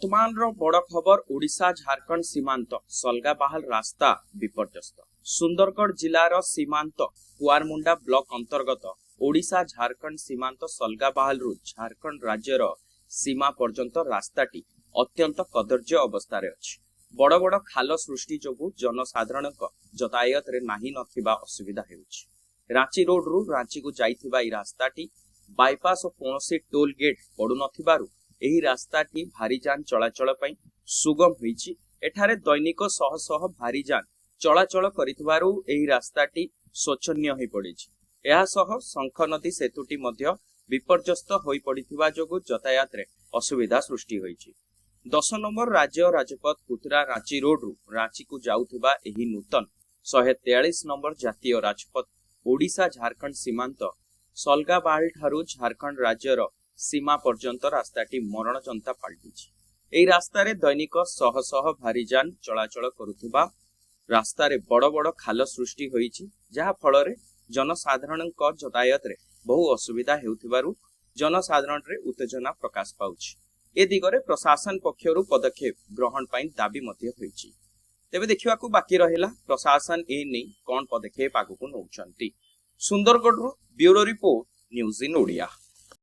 वर्तमान बड़ खबर ओडिशा झारखंड सीमांत सलगाबाहाल रास्ता विपर्यस्त। सुंदरगढ़ जिलार सीमांत कुआरमुंडा ब्लॉक अंतर्गत ओडिशा झारखंड सीमांत सलगाबाहाल झारखंड राज्यर सीमा पर्यंत रास्ताटी अत्यंत कदर्य अवस्था अछि। बड़ बड़ खाल सृष्टि जोगु जनसाधारण जतायत रे नाही नथिबा असुविधा हेउछि। रांची रोड रु रांची को जाइथिबा ई रास्ताटी बाईपास और कौनसी टोल गेट पड़ु नथिबारु एही रास्ताटी भारी जान चलाचल पई सुगम होईछि। एठारे दैनिक शह शह भारी जान चलाचल करिथिबारु एही रास्ताटी शोचनीय होई पड़िछि। एहा सह शंख नदी सेतुटी मध्य विपर्यस्त होई पड़िथिबा जोगु यातायात रे असुविधा सृष्टि होईछि। 10 नंबर राज्य राजपथ कुतरा रांची रोड रु रांची को जाउथिबा एही नूतन 143 नंबर जातीय राजपथ ओडिशा झारखंड सीमांत सलगाबाहाल ठारू झारखंड राज्यर सीमा पर्यंत रास्ताटी मरण जनता पलटिछि। एही रास्ता रे दैनिक शह शह भारी जान चलाचल करुथिबा रास्ता रे बड़ बड़ खाल सृष्टि होईछि, जहा फल रे जनसाधारण यातायात रे बहु असुविधा हेउथिबारु जनसाधारण रे उत्तेजना प्रकाश पाउछि। ए दिगरे प्रशासन पक्षरु पदक्षेप ग्रहण पई दाबी मध्य होईछि। तेबे देखिबाकू बाकी रहिला प्रशासन ए नै कोन पदक्षेप आगु को नउछंती। सुंदरगढ़ रु bureau report news in Odia.